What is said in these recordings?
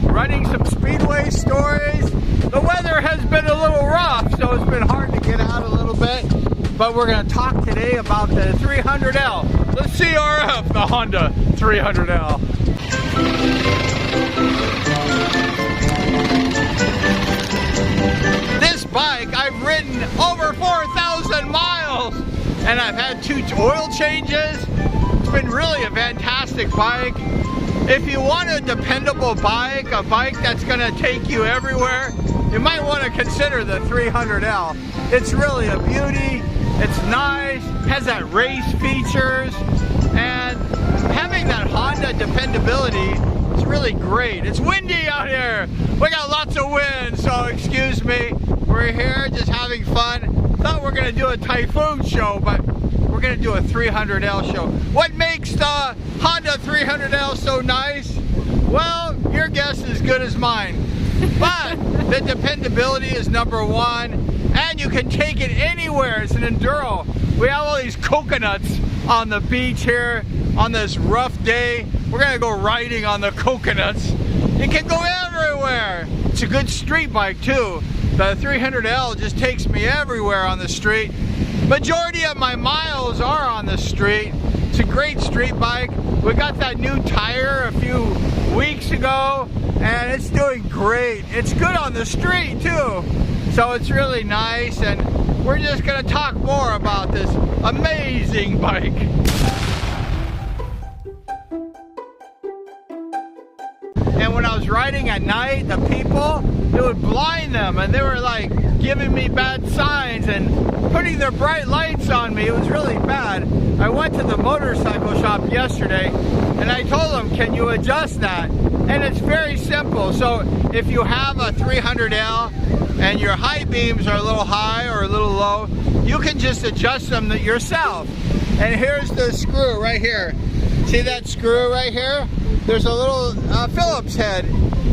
Running some speedway stories. The weather has been a little rough, so it's been hard to get out a little bit. But we're going to talk today about the 300L, the CRF, the Honda 300L. This bike, I've ridden over 4,000 miles, and I've had 2 oil changes. It's been really a fantastic bike. If you want a dependable bike, a bike that's going to take you everywhere, you might want to consider the 300L. It's really a beauty, it's nice, has that race features, and having that Honda dependability is really great. It's windy out here. We got lots of wind, so excuse me. We're here just having fun. Thought we're going to do a typhoon show, but we're going to do a 300L show. What makes the Honda 300L so nice? Well, your guess is as good as mine. But the dependability is #1, and you can take it anywhere. It's an enduro. We have all these coconuts on the beach here on this rough day. We're going to go riding on the coconuts. It can go everywhere. It's a good street bike too. The 300L just takes me everywhere on the street. Majority of my miles are on the street. It's a great street bike. We got that new tire a few weeks ago, and it's doing great. It's good on the street too. So it's really nice, and we're just gonna talk more about this amazing bike. And when I was riding at night, the people, it would blind them, and they were like giving me bad signs and putting their bright lights on me. It was really bad. I went to the motorcycle shop yesterday and I told them, can you adjust that? And it's very simple. So if you have a 300L and your high beams are a little high or a little low, you can just adjust them yourself. And here's the screw right here. See that screw right here? There's a little Phillips head,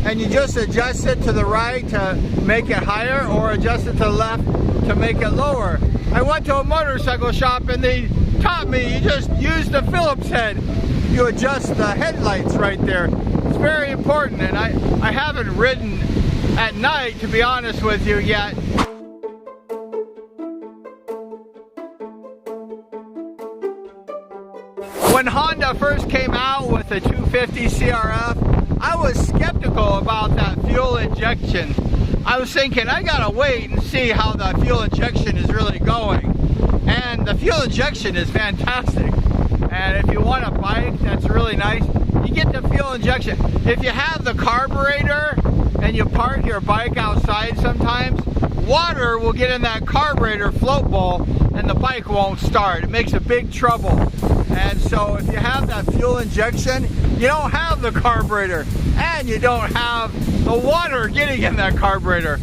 and you just adjust it to the right to make it higher, or adjust it to the left to make it lower. I went to a motorcycle shop and they taught me you just use the Phillips head. You adjust the headlights right there. It's very important, and I haven't ridden at night, to be honest with you, yet. When Honda first came out with the 250 CRF, I was skeptical about that fuel injection. I was thinking, I gotta wait and see how the fuel injection is really going. And the fuel injection is fantastic. And if you want a bike that's really nice, you get the fuel injection. If you have the carburetor and you park your bike outside sometimes, water will get in that carburetor float bowl and the bike won't start. It makes a big trouble. And so if you have that fuel injection, you don't have the carburetor and you don't have the water getting in that carburetor.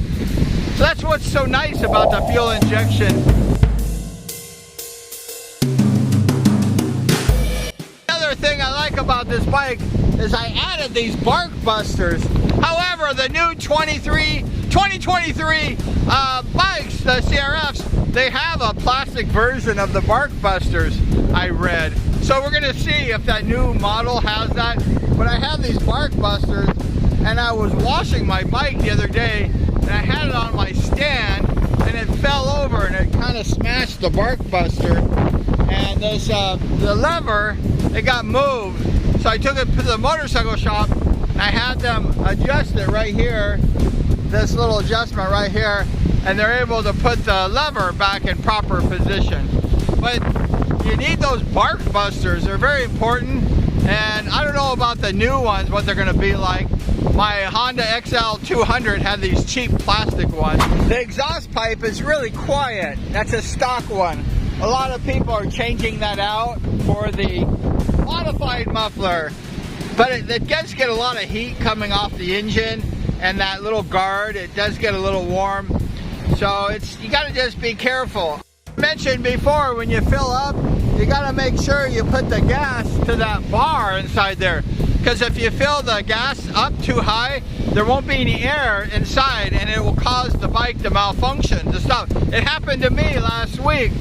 So that's what's so nice about the fuel injection. Another thing I like about this bike is I added these bark busters. However, the new 2023 bikes, the CRFs, they have a plastic version of the bark busters, I read. So we're gonna see if that new model has that. But I have these bark busters, and I was washing my bike the other day, and I had it on my stand, and it fell over, and it kind of smashed the bark buster. And this, the lever, it got moved. So I took it to the motorcycle shop, and I had them adjust it right here, this little adjustment right here, and they're able to put the lever back in proper position. But you need those bark busters. They're very important, and I don't know about the new ones, what they're going to be like, My Honda XL 200 had these cheap plastic ones. The exhaust pipe is really quiet. That's a stock one. A lot of people are changing that out for the modified muffler. But it does get a lot of heat coming off the engine, and that little guard, it does get a little warm. So you gotta just be careful. I mentioned before, when you fill up, you gotta make sure you put the gas to that bar inside there. Because if you fill the gas up too high, there won't be any air inside, and it will cause the bike to malfunction, to stop. It happened to me last week.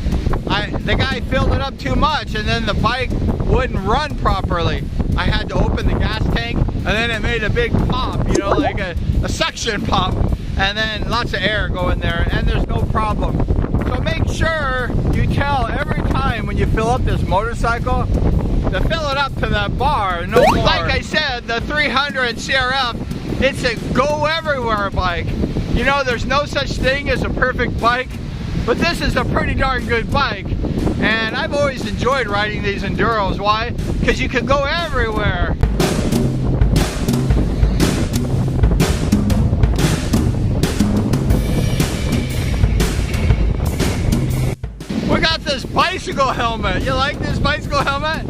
The guy filled it up too much, and then the bike wouldn't run properly. I had to open the gas tank, and then it made a big pop, you know, like a suction pop, and then lots of air go in there, and there's no problem. So make sure you tell every time when you fill up this motorcycle to fill it up to that bar, no more. Like I said, the 300 CRF, it's a go everywhere bike. You know, there's no such thing as a perfect bike, but this is a pretty darn good bike. And I've always enjoyed riding these Enduros. Why? Because you can go everywhere. We got this bicycle helmet. You like this bicycle helmet?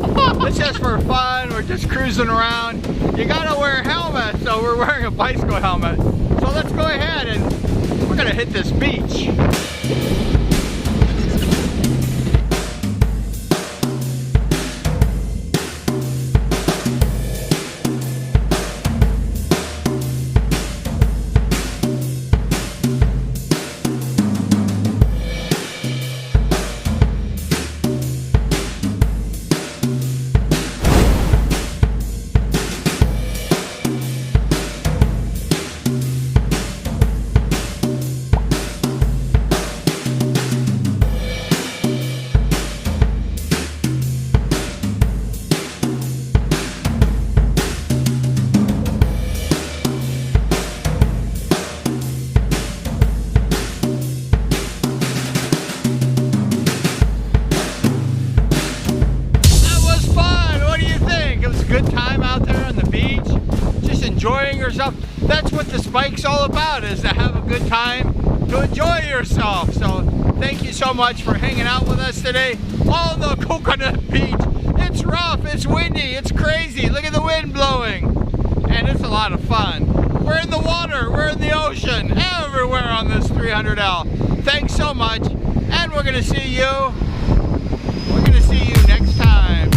It's just for fun. We're just cruising around. You gotta wear a helmet, so we're wearing a bicycle helmet. So let's go ahead and we're gonna hit this beach. Good time out there on the beach, just enjoying yourself. That's what this bike's all about, is to have a good time, to enjoy yourself. So thank you so much for hanging out with us today on the Coconut Beach. It's rough, it's windy, it's crazy. Look at the wind blowing, and it's a lot of fun. We're in the water, we're in the ocean, everywhere on this 300L. Thanks so much, and we're gonna see you next time.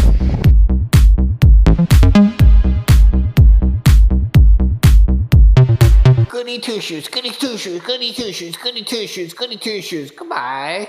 Goody two shoes, goody two shoes, goody two shoes, goody two shoes, goody two shoes. Goodbye.